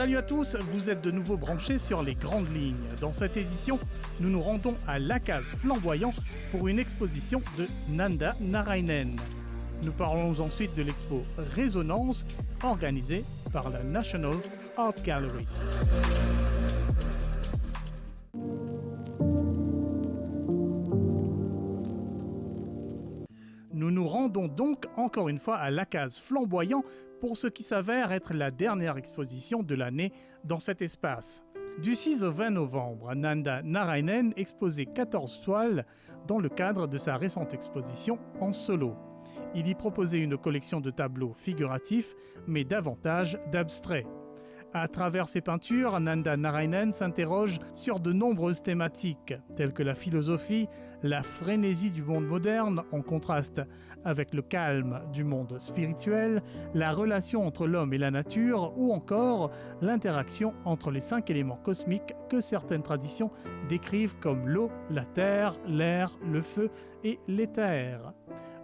Salut à tous, vous êtes de nouveau branchés sur les grandes lignes. Dans cette édition, nous nous rendons à Lacaz Flamboyant pour une exposition de Nanda Narainen. Nous parlons ensuite de l'expo Résonance organisée par la National Art Gallery. Nous nous rendons donc encore une fois à Lacaz Flamboyant pour ce qui s'avère être la dernière exposition de l'année dans cet espace. Du 6 au 20 novembre, Nanda Narainen exposait 14 toiles dans le cadre de sa récente exposition en solo. Il y proposait une collection de tableaux figuratifs, mais davantage d'abstraits. À travers ses peintures, Nanda Narainen s'interroge sur de nombreuses thématiques, telles que la philosophie, la frénésie du monde moderne en contraste avec le calme du monde spirituel, la relation entre l'homme et la nature, ou encore l'interaction entre les 5 éléments cosmiques que certaines traditions décrivent comme l'eau, la terre, l'air, le feu et l'éther.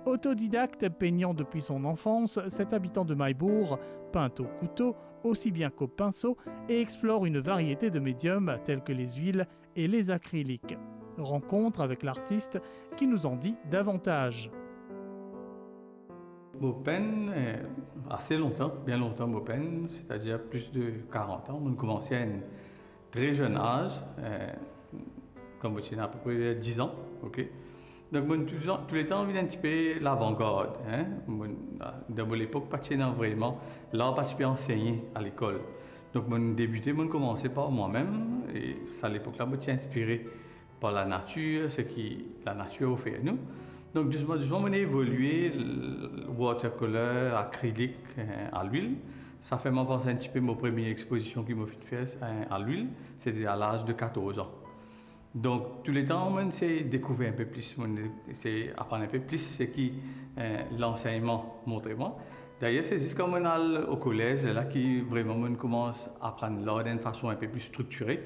Autodidacte peignant depuis son enfance, cet habitant de Maïbourg peint au couteau aussi bien qu'au pinceau et explore une variété de médiums tels que les huiles et les acryliques. Rencontre avec l'artiste qui nous en dit davantage. Je peins assez longtemps, bien longtemps, je peins, c'est-à-dire plus de 40 ans. On commençait à un très jeune âge, comme je à peu près 10 ans. Okay? Donc, tous les temps, on vient un petit peu l'avant-garde. Dans l'époque, pas vraiment l'art pas enseigné à l'école. Donc, mon débuté, mon commençait par moi-même. Et à l'époque-là, je suis inspiré par la nature, ce que la nature offre à nous. Donc, doucement, on a évolué, watercolor, acrylique, à l'huile. Ça fait moi penser un petit peu à ma première exposition qui m'a fait à l'huile. C'était à l'âge de 14 ans. Donc, tous les temps, on s'est découvert un peu plus, on s'est apprendre un peu plus ce qui l'enseignement montrait moi. D'ailleurs, c'est juste comme on a au collège, là, qui vraiment on commence à apprendre l'art d'une façon un peu plus structurée,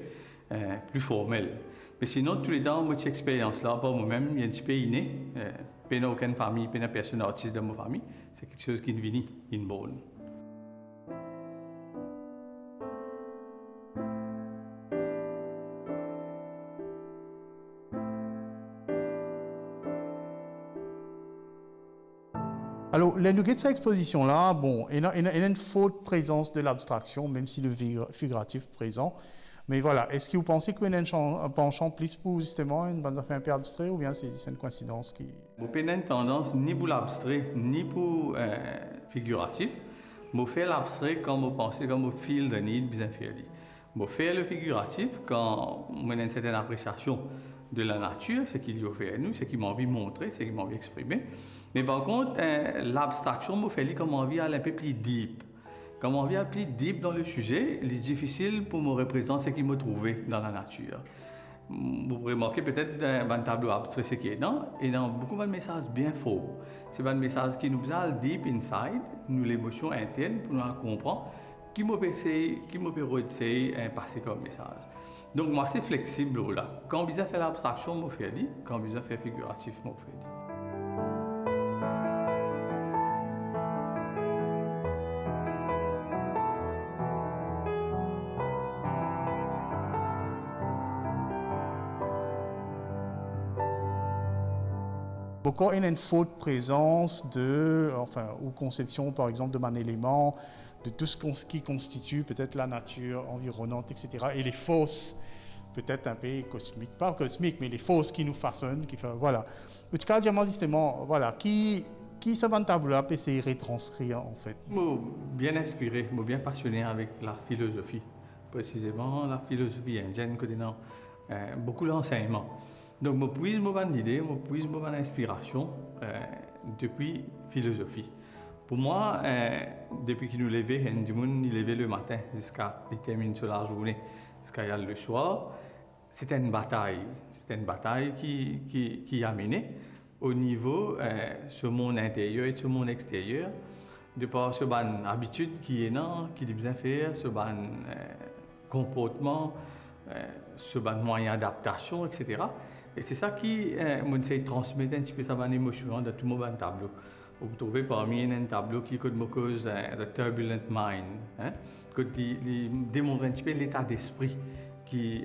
plus formelle. Mais sinon, tous les temps, moi, cette expérience-là, pour moi-même, il y a un petit peu inné. Pas aucune famille, pas personne artiste de ma famille. C'est quelque chose qui est venu, inborn. Alors, les nuggets de cette exposition-là, bon, il y a une forte présence de l'abstraction, même si le figuratif est présent. Mais voilà, est-ce que vous pensez qu'il y a un penchant plus pour justement une bande d'affaires un peu abstrait, ou bien c'est une coïncidence qui... Je n'ai pas une tendance ni pour l'abstrait, ni pour figuratif. Je fais l'abstrait quand je pense, quand je feel the need, bien faire. Je fais le figuratif quand on a une certaine appréciation de la nature, ce qu'il y a fait à nous, ce qu'il m'a envie de montrer, ce qu'il m'a envie d'exprimer. Mais par contre, l'abstraction me fait comme envie d'aller un peu plus deep. Comme envie d'aller plus deep dans le sujet, il est difficile pour me représenter ce qu'il m'a trouvé dans la nature. Vous remarquez peut-être dans un tableau abstrait ce qui est dedans, et dans beaucoup de messages bien faux. C'est un message qui nous a deep inside, nous l'émotion interne pour nous comprendre qui me peut passer comme message. Donc moi c'est flexible là. Quand on fait l'abstraction, je fais dit. Quand on fait figuratif, je fais dit. Pourquoi il y a une forte présence ou conception, par exemple, de mon élément, de tout ce qui constitue peut-être la nature environnante, etc. Et les forces, peut-être un peu cosmiques, pas cosmiques, mais les forces qui nous façonnent, voilà. En tout cas, justement, voilà, qui ce tableau-là peut se retranscrire, en fait? Moi, bien inspiré, moi, bien passionné avec la philosophie. Précisément, la philosophie indienne, que dans beaucoup d'enseignements. Donc, je puise mon idée, je puise mon inspiration depuis philosophie. Pour moi, depuis qu'il nous levait, il levait le matin jusqu'à il termine sur la journée, jusqu'à le soir, c'était une bataille. C'était une bataille qui a mené au niveau sur mon intérieur et sur mon extérieur, de par ce ban habitude qui est là, qui est bien faire, ce ban comportement, ce ban moyen d'adaptation, etc. Et c'est ça qui m'essaie de transmettre un petit peu sa émotion de tout mon tableau. Vous trouvez parmi un tableau qui cause The Turbulent Mind. Hein? que démontrer un petit peu l'état d'esprit qui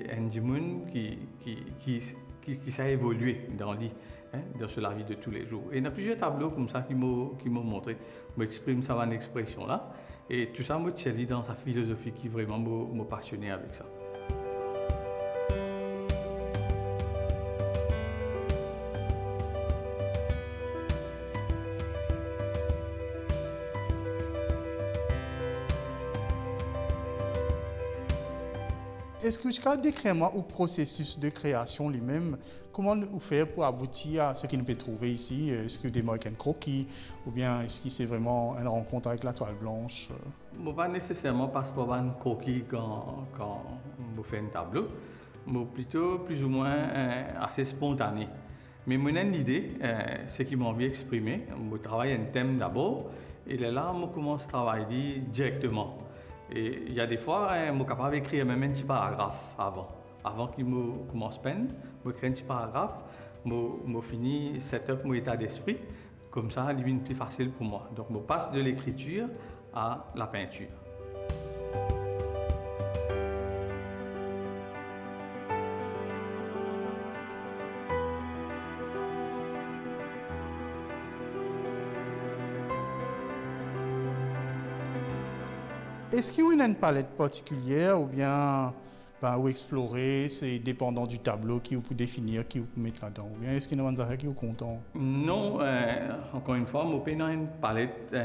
ça a évolué dans la vie de tous les jours. Et il y a plusieurs tableaux comme ça qui m'ont montré, m'exprime ça en expression là, et tout ça me tient dans sa philosophie qui vraiment m'a passionné avec ça. Est-ce que tu peux décrire moi le processus de création lui-même? Comment vous faire pour aboutir à ce qu'on peut trouver ici? Est-ce que des marques un croquis ou bien est-ce que c'est vraiment une rencontre avec la toile blanche? Pas nécessairement parce que un croquis quand vous faites un tableau, mais plutôt plus ou moins assez spontané. Mais mon idée, c'est qui m'a envie d'exprimer. Je travaille un thème d'abord et là, je commence à travailler directement. Et il y a des fois, je suis capable d'écrire même un petit paragraphe avant qu'il me commence peine. Je crée un petit paragraphe, je finis setup mon état d'esprit. Comme ça, il devient plus facile pour moi. Donc, je passe de l'écriture à la peinture. Est-ce qu'il y a une palette particulière ou bien ou explorer, c'est dépendant du tableau qui vous peut définir, qui vous peut mettre là-dedans? Ou bien est-ce qu'il y a une affaire qui vous content? Non, encore une fois, je n'ai pas une palette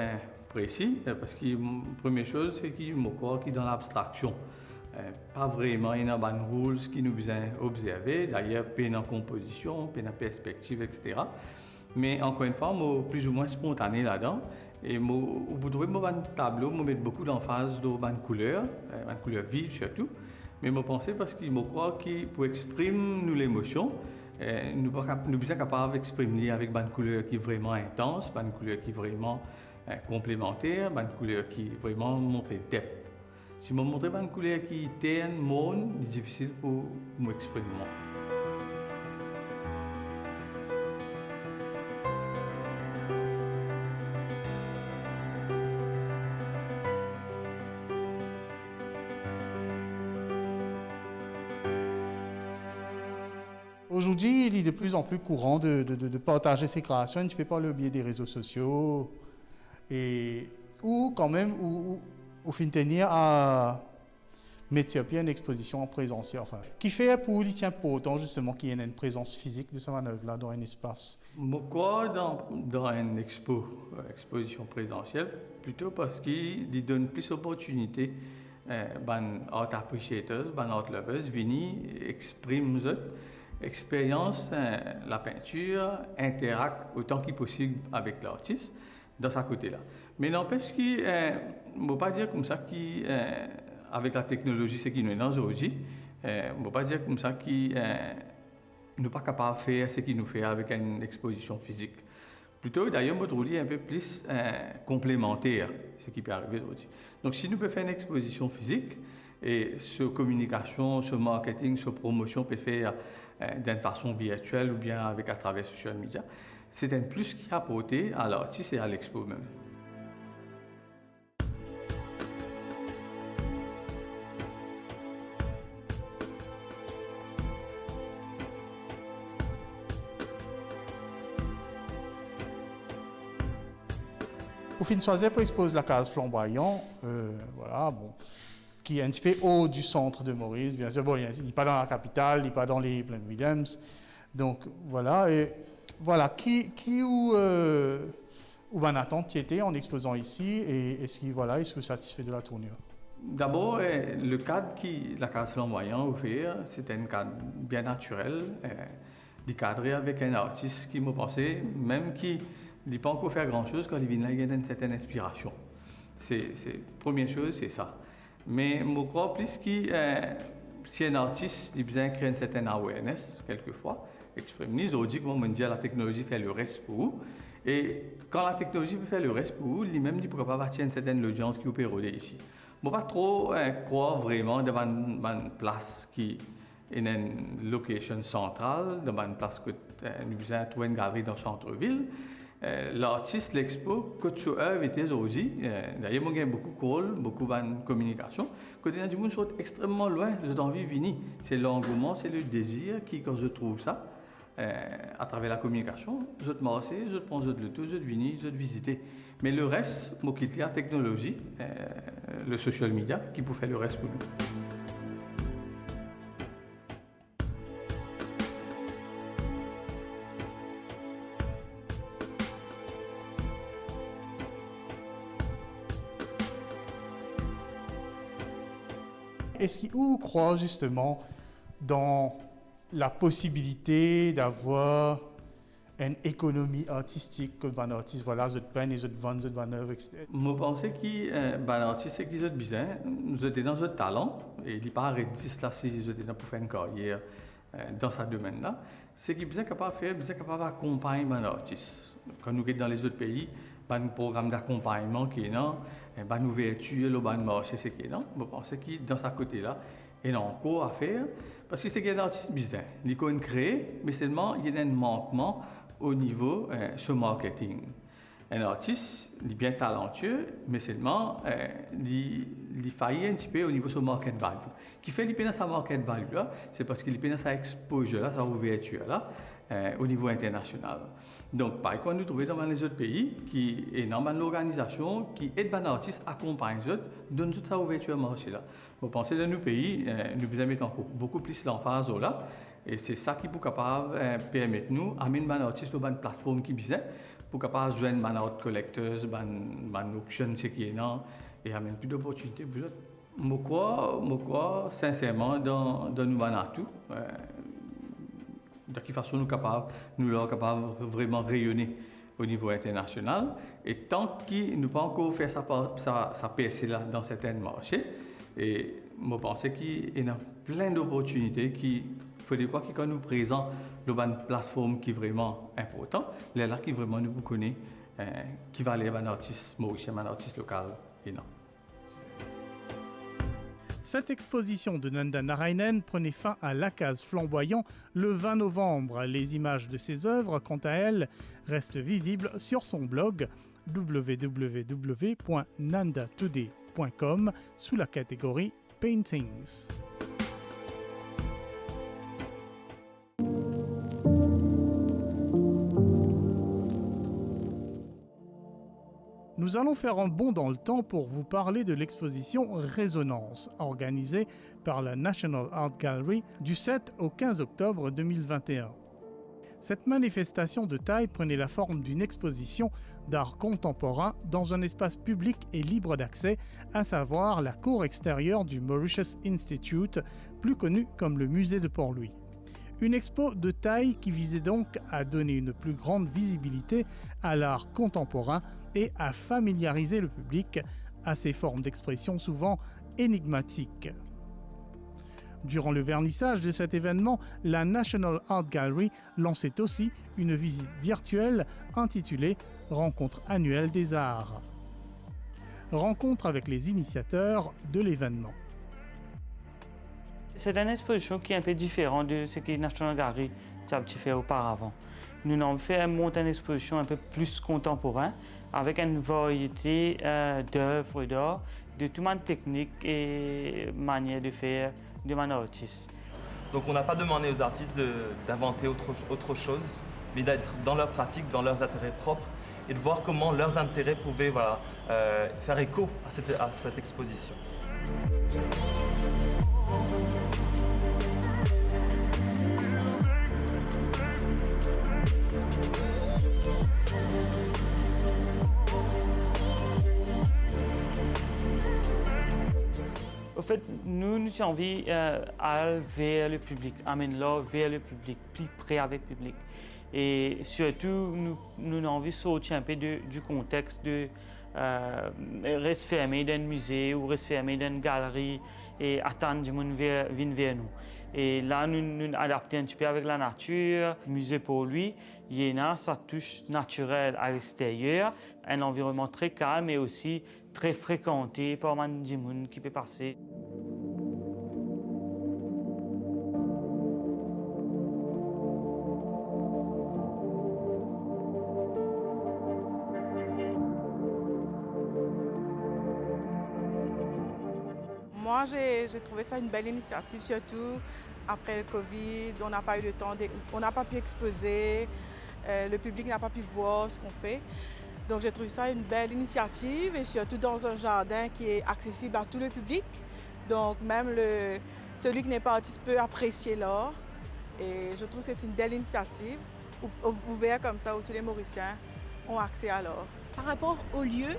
précise parce que la première chose, c'est que je suis dans l'abstraction. Pas vraiment, il y a des rules qui nous besoin observer, d'ailleurs, pas en composition, pas en perspective, etc. Mais encore une fois, je suis plus ou moins spontané là-dedans. Et au bout de mon tableau, je mets beaucoup d'emphase dans les couleurs vives surtout. Mais je pense parce que je crois que pour exprimer l'émotion, nous sommes capables d'exprimer avec des couleurs qui sont vraiment intenses, des couleurs qui sont vraiment complémentaires, des couleurs qui vraiment montrent depth. Si je montre une couleur qui terne, monde, c'est difficile pour m'exprimer. Aujourd'hui, il est de plus en plus courant de partager ses créations, tu peux par le biais des réseaux sociaux, ou quand même, ou fin tenir à mettre sur pied une exposition en présentiel. Enfin, qui fait pour lui tient pour autant justement qu'il y ait une présence physique de sa manœuvre là dans un espace. Pourquoi dans une exposition présentielle? Plutôt parce qu'il donne plus d'opportunités aux art appreciators, aux art lovers, venir exprimer expérience la peinture, interacte autant que possible avec l'artiste dans sa côté-là. Mais n'empêche qu'il ne faut pas dire comme ça qu'avec la technologie, ce qui nous est dans aujourd'hui, on ne peut pas dire comme ça qu'il n'est pas capable de faire ce qu'il nous fait avec une exposition physique. Plutôt, d'ailleurs, notre rôle est un peu plus complémentaire, ce qui peut arriver aujourd'hui. Donc, si nous pouvons faire une exposition physique, et sur communication, sur marketing, sur promotion, peut faire d'une façon virtuelle ou bien à travers les social media, c'est un plus qui est apporté à l'artiste et à l'expo même. Pour fin choisir pour exposer la case flamboyant, voilà, bon, qui est un petit peu haut du centre de Maurice. Bien sûr, bon, il n'est pas dans la capitale, il n'est pas dans les Plaines Williams. Donc voilà, et voilà, qui ou en attente était en exposant ici et est-ce que vous satisfait de la tournure? D'abord, le cadre que la case flamboyant offre, c'est un cadre bien naturel, cadré avec un artiste qui m'a pensé, même qui n'a pas encore fait grand-chose, quand il vient là, il y a une certaine inspiration. La première chose, c'est ça. Mais je crois plus que si un artiste il a besoin de créer une certaine awareness, quelquefois, exprimer, ils ont dit que la technologie fait le reste pour vous. Et quand la technologie peut faire le reste pour vous, lui-même, il ne pourra pas bâtir une certaine audience qui peut rouler ici. Je ne pas trop croire vraiment dans une place qui est une location centrale, dans une place que nous besoin de trouver une galerie dans le centre-ville. L'artiste, l'expo, que tu as été aujourd'hui, d'ailleurs, moi, j'ai beaucoup de call, beaucoup de communication. Côté du monde, sont extrêmement loin, j'ai envie de venir. C'est l'engouement, c'est le désir qui, quand je trouve ça, à travers la communication, je te marche, je te prends le tout, je te venir, je te visiter. Mais le reste, moi, qui la technologie, le social media, qui peut faire le reste pour nous. Est-ce qu'il vous croit justement dans la possibilité d'avoir une économie artistique que un artiste, voilà, je peine et je vends, je œuvre, etc. Je pense que l'artiste, c'est qu'ils ont besoin, nous étions dans un talent, et il n'est pas arrêté là si ils étaient pour faire une carrière dans ce domaine-là. C'est qu'ils sont capables de faire, ils sont capables d'accompagner un artiste. Quand nous sommes dans les autres pays, un programme d'accompagnement qui est là, une ouverture, le marché, c'est qui est là. Je pense que dans ce côté-là, il y a encore à faire, parce que c'est qu'il y a un artiste besoin. Il peut créer, mais seulement il y a un manquement au niveau ce marketing. Un artiste, il est bien talentueux, mais seulement il faillit un petit peu au niveau de son market value. Qui fait qu'il sa market value là, c'est parce qu'il a sa exposure là, sa ouverture là, au niveau international. Donc, par exemple, nous trouvons dans les autres pays qui est dans une organisation qui aide les artistes à accompagner les autres, donne toute sa ouverture au marché là. Vous pensez dans nos pays, nous devons mettre encore beaucoup plus l'emphase là. Et c'est ça qui peut capable permettre nous d'amener les artistes sur une plateforme qui besoin pour capable joindre les art collectors, les auctions qui est là et amener plus d'opportunités pour eux. Je crois sincèrement dans nous tout. De quelle façon nous sommes capables vraiment rayonner au niveau international. Et tant qu'il n'a pas encore fait sa percée là dans certains marchés, et je pense qu'il y a plein d'opportunités qui faut quoi qui quand nous présente une plateforme qui est vraiment importante, là qui vraiment nous connaît, qui va aller un artiste mauricien, un artiste local et non. Cette exposition de Nanda Narainen prenait fin à l'Akaz Flamboyant le 20 novembre. Les images de ses œuvres, quant à elles, restent visibles sur son blog www.nandatoday.com sous la catégorie Paintings. Nous allons faire un bond dans le temps pour vous parler de l'exposition Résonance, organisée par la National Art Gallery du 7 au 15 octobre 2021. Cette manifestation de taille prenait la forme d'une exposition d'art contemporain dans un espace public et libre d'accès, à savoir la cour extérieure du Mauritius Institute, plus connu comme le musée de Port-Louis. Une expo de taille qui visait donc à donner une plus grande visibilité à l'art contemporain et à familiariser le public à ces formes d'expression souvent énigmatiques. Durant le vernissage de cet événement, la National Art Gallery lançait aussi une visite virtuelle intitulée « Rencontre annuelle des arts ». Rencontre avec les initiateurs de l'événement. C'est une exposition qui est un peu différente de ce que National Gallery a fait auparavant. Nous avons fait monter une exposition un peu plus contemporaine avec une variété d'œuvres d'art, de toutes les techniques et manières de faire de mon artiste. Donc on n'a pas demandé aux artistes d'inventer autre chose, mais d'être dans leur pratique, dans leurs intérêts propres et de voir comment leurs intérêts pouvaient faire écho à cette exposition. Au fait, nous avons envie d'aller vers le public, amener l'art vers le public, plus près avec le public. Et surtout, nous avons envie de sortir un peu du contexte de rester fermé dans un musée ou rester fermé dans une galerie et attendre que les gens viennent vers nous. Et là, nous adaptons un petit peu avec la nature. Le musée pour lui, il y a sa touche naturelle à l'extérieur, un environnement très calme et aussi très fréquenté par les gens qui peuvent passer. Moi, j'ai trouvé ça une belle initiative, surtout après le Covid. On n'a pas eu le temps, on n'a pas pu exposer, le public n'a pas pu voir ce qu'on fait. Donc j'ai trouvé ça une belle initiative et surtout dans un jardin qui est accessible à tout le public. Donc même celui qui n'est pas artiste peut apprécier l'art. Et je trouve que c'est une belle initiative, ouverte comme ça, où tous les Mauriciens ont accès à l'art. Par rapport au lieu,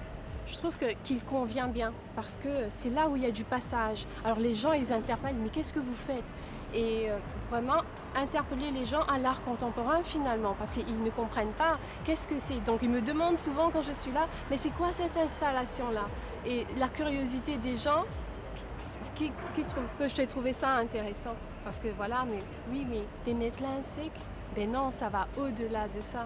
je trouve qu'il convient bien parce que c'est là où il y a du passage. Alors les gens, ils interpellent, mais qu'est-ce que vous faites? Et vraiment interpeller les gens à l'art contemporain finalement, parce qu'ils ne comprennent pas qu'est-ce que c'est. Donc ils me demandent souvent quand je suis là, mais c'est quoi cette installation-là? Et la curiosité des gens, que j'ai trouvé ça intéressant. Parce que voilà, mais oui, mais les métellins secs, ben non, ça va au-delà de ça.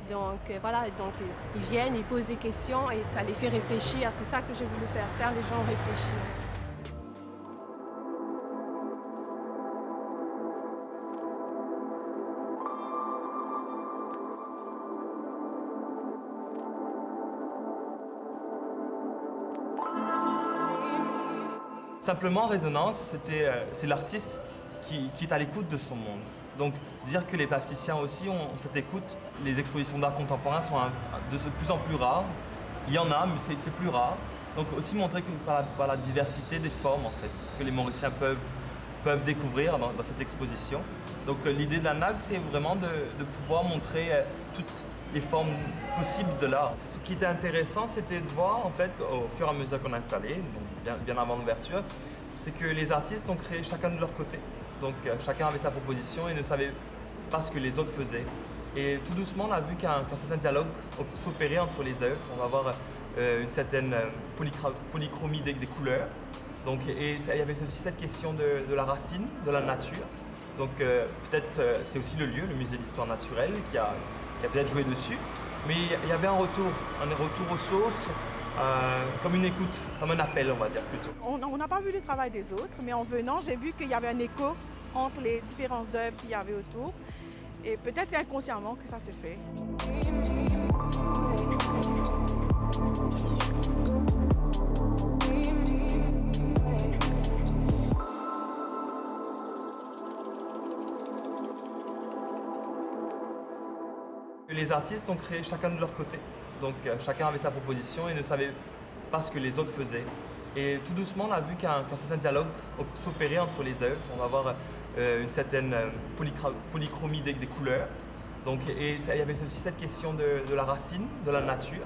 Donc voilà, donc ils viennent, ils posent des questions et ça les fait réfléchir. C'est ça que j'ai voulu faire les gens réfléchir. Simplement, Résonance, c'est l'artiste qui est à l'écoute de son monde. Donc, dire que les plasticiens aussi ont cette écoute, les expositions d'art contemporain sont de plus en plus rares. Il y en a, mais c'est plus rare. Donc, aussi montrer que par la diversité des formes, en fait, que les Mauriciens peuvent découvrir dans cette exposition. Donc, l'idée de la NAG, c'est vraiment de pouvoir montrer toutes les formes possibles de l'art. Ce qui était intéressant, c'était de voir, en fait, au fur et à mesure qu'on installait, donc bien avant l'ouverture, c'est que les artistes ont créé chacun de leur côté. Donc chacun avait sa proposition et ne savait pas ce que les autres faisaient. Et tout doucement, on a vu qu'un certain dialogue s'opérait entre les œuvres. On va avoir une certaine polychromie des couleurs. Donc, et il y avait aussi cette question de la racine, de la nature. Donc peut-être c'est aussi le lieu, le musée d'histoire naturelle, qui a peut-être joué dessus. Mais il y avait un retour aux sources, comme une écoute, comme un appel, on va dire plutôt. On n'a pas vu le travail des autres, mais en venant, j'ai vu qu'il y avait un écho entre les différentes œuvres qu'il y avait autour. Et peut-être c'est inconsciemment que ça se fait. Les artistes ont créé chacun de leur côté. Donc chacun avait sa proposition et ne savait pas ce que les autres faisaient. Et tout doucement, on a vu qu'un certain dialogue s'opérait entre les œuvres. On va avoir une certaine polychromie des couleurs. Donc, et il y avait aussi cette question de la racine, de la nature.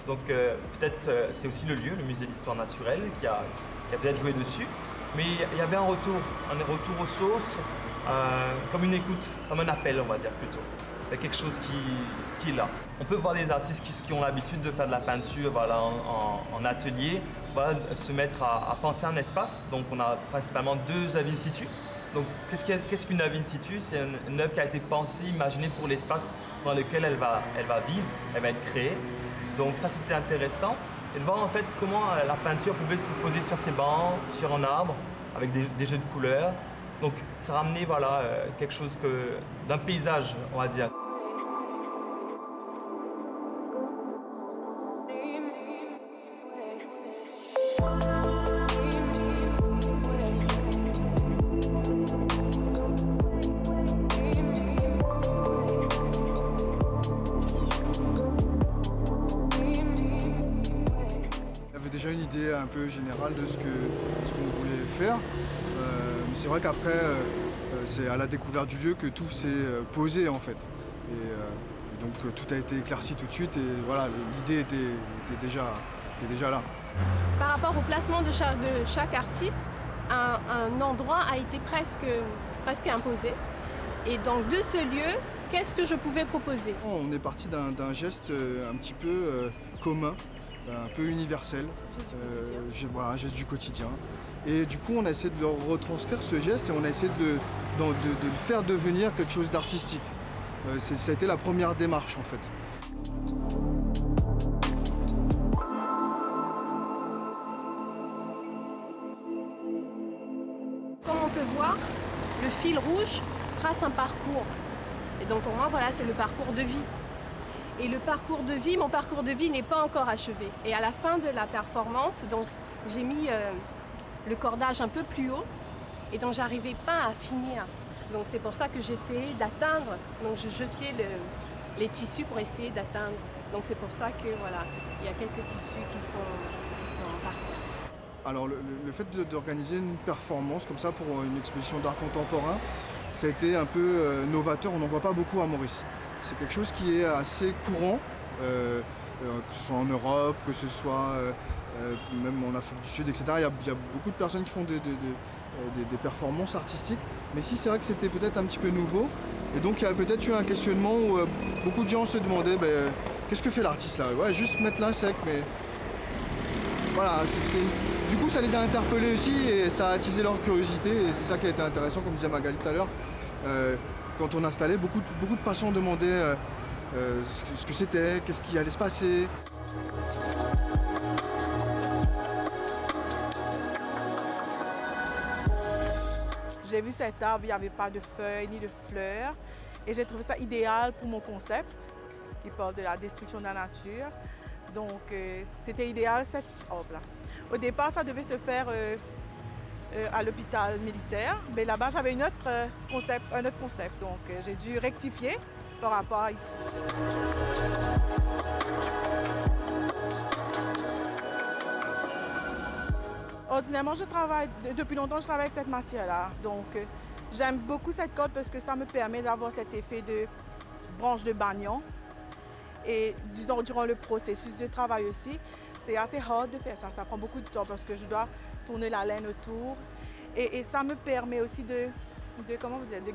Donc peut-être c'est aussi le lieu, le musée d'histoire naturelle, qui a peut-être joué dessus. Mais il y avait un retour aux sources, comme une écoute, comme un appel, on va dire plutôt. Il y a quelque chose qui est là. On peut voir des artistes qui ont l'habitude de faire de la peinture voilà, en atelier, voilà, se mettre à penser un espace. Donc on a principalement 2 œuvres in situ. Donc qu'est-ce qu'une œuvre in situ? C'est une œuvre qui a été pensée, imaginée pour l'espace dans lequel elle va vivre, elle va être créée. Donc ça c'était intéressant. Et de voir en fait comment la peinture pouvait se poser sur ces bancs, sur un arbre, avec des jeux de couleurs. Donc ça ramenait voilà, quelque chose d'un paysage, on va dire. Déjà une idée un peu générale de ce qu'on voulait faire. Mais c'est vrai qu'après, c'est à la découverte du lieu que tout s'est posé en fait. Et donc tout a été éclairci tout de suite et voilà, l'idée était déjà là. Par rapport au placement de chaque artiste, un endroit a été presque imposé. Et donc de ce lieu, qu'est-ce que je pouvais proposer? On est parti d'un geste un petit peu commun, un peu universel, un geste du quotidien. Et du coup, on a essayé de retranscrire ce geste et on a essayé de le faire devenir quelque chose d'artistique. Ça a été la première démarche en fait. Comme on peut voir, le fil rouge trace un parcours. Et donc pour moi, voilà, c'est le parcours de vie. Et mon parcours de vie n'est pas encore achevé. Et à la fin de la performance, donc j'ai mis le cordage un peu plus haut et donc j'arrivais pas à finir. Donc c'est pour ça que j'essayais d'atteindre, donc je jetais les tissus pour essayer d'atteindre. Donc c'est pour ça que voilà, il y a quelques tissus qui sont par terre. Alors le fait d'organiser une performance comme ça pour une exposition d'art contemporain, ça a été un peu novateur, on n'en voit pas beaucoup à Maurice. C'est quelque chose qui est assez courant, que ce soit en Europe, que ce soit même en Afrique du Sud, etc. Il y a beaucoup de personnes qui font des performances artistiques, mais ici c'est vrai que c'était peut-être un petit peu nouveau. Et donc il y a peut-être eu un questionnement où beaucoup de gens se demandaient qu'est-ce que fait l'artiste là? Ouais, juste mettre là sec, mais voilà, du coup ça les a interpellés aussi et ça a attisé leur curiosité et c'est ça qui a été intéressant, comme disait Magali tout à l'heure. Quand on installait, beaucoup de patients demandaient ce que c'était, qu'est-ce qui allait se passer. J'ai vu cet arbre, il n'y avait pas de feuilles ni de fleurs et j'ai trouvé ça idéal pour mon concept qui parle de la destruction de la nature. Donc c'était idéal cette arbre-là. Au départ, ça devait se faire à l'hôpital militaire, mais là-bas j'avais un autre concept. Donc j'ai dû rectifier par rapport à ici. Ordinairement, depuis longtemps, je travaille avec cette matière-là. Donc, j'aime beaucoup cette corde parce que ça me permet d'avoir cet effet de branche de banyan. Et durant le processus de travail aussi, c'est assez hard de faire ça. Ça prend beaucoup de temps parce que je dois tourner la laine autour. Et ça me permet aussi de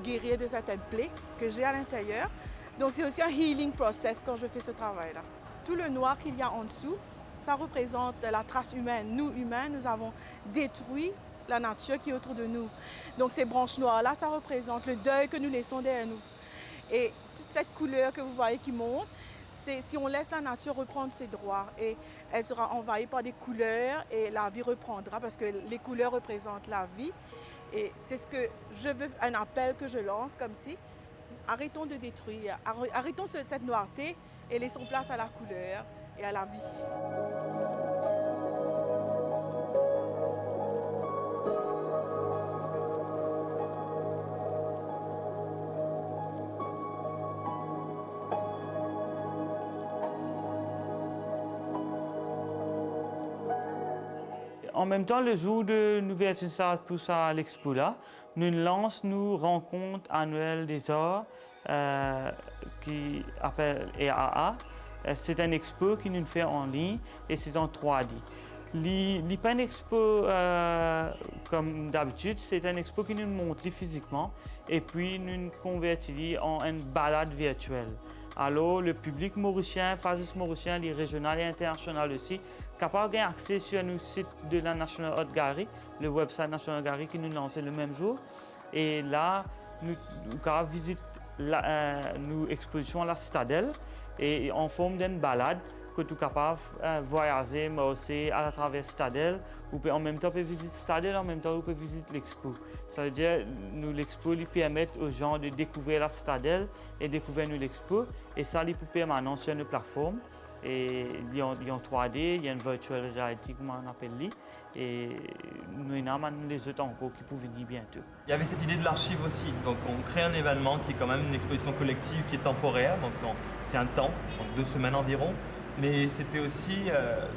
guérir de certaines plaies que j'ai à l'intérieur. Donc, c'est aussi un healing process quand je fais ce travail-là. Tout le noir qu'il y a en dessous, ça représente la trace humaine. Nous, humains, nous avons détruit la nature qui est autour de nous. Donc ces branches noires-là, ça représente le deuil que nous laissons derrière nous. Et toute cette couleur que vous voyez qui monte, c'est si on laisse la nature reprendre ses droits et elle sera envahie par des couleurs et la vie reprendra parce que les couleurs représentent la vie. Et c'est ce que je veux, un appel que je lance comme si, arrêtons de détruire, arrêtons cette noirté et laissons place à la couleur et à la vie. En même temps, le jour de l'ouverture de l'expo là, nous lançons nos rencontres annuelles des arts qui appelle EAA. C'est une expo qui nous fait en ligne et c'est en 3D. Les pas une expo comme d'habitude, c'est une expo qui nous montre physiquement et puis nous convertit en une balade virtuelle. Alors le public mauricien, pas juste mauricien, les régionaux et internationaux aussi, capable d'avoir accès sur le site de la National Art Gallery, le website National Gallery qui nous lance le même jour. Et là, nous visitons nos expositions à la Citadelle et en forme d'une balade que tu es capable de voyager aussi à travers la Citadelle. Ou en même temps, tu peux visiter la Citadelle, en même temps, tu peux visiter l'expo. Ça veut dire que l'expo lui permet aux gens de découvrir la Citadelle et découvrir l'expo. Et ça, lui peut permanent sur nos plateformes. Et il y a en 3D, il y a une virtual reality, comme on appelle. Et nous avons les autres encore qui peuvent venir bientôt. Il y avait cette idée de l'archive aussi. Donc on crée un événement qui est quand même une exposition collective qui est temporaire. Donc c'est un temps, donc 2 semaines environ. Mais c'était aussi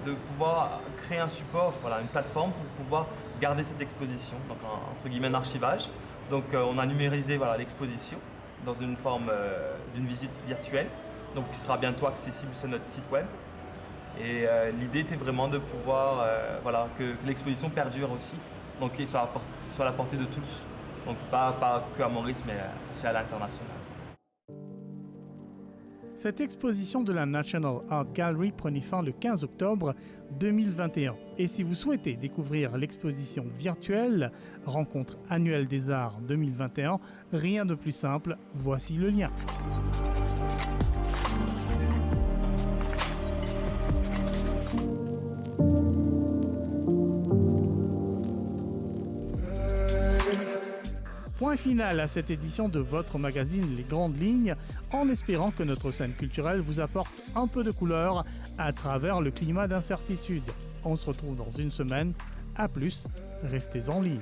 de pouvoir créer un support, voilà, une plateforme pour pouvoir garder cette exposition, donc entre guillemets un archivage. Donc on a numérisé l'exposition dans une forme d'une visite virtuelle, donc qui sera bientôt accessible sur notre site web. Et l'idée était vraiment de pouvoir que l'exposition perdure aussi, donc qu'elle soit à la portée de tous, donc pas que à Maurice mais aussi à l'international. Cette exposition de la National Art Gallery prenait fin le 15 octobre 2021. Et si vous souhaitez découvrir l'exposition virtuelle Rencontre annuelle des arts 2021, rien de plus simple, voici le lien. Point final à cette édition de votre magazine Les Grandes Lignes, en espérant que notre scène culturelle vous apporte un peu de couleur à travers le climat d'incertitude. On se retrouve dans une semaine. À plus Restez en ligne.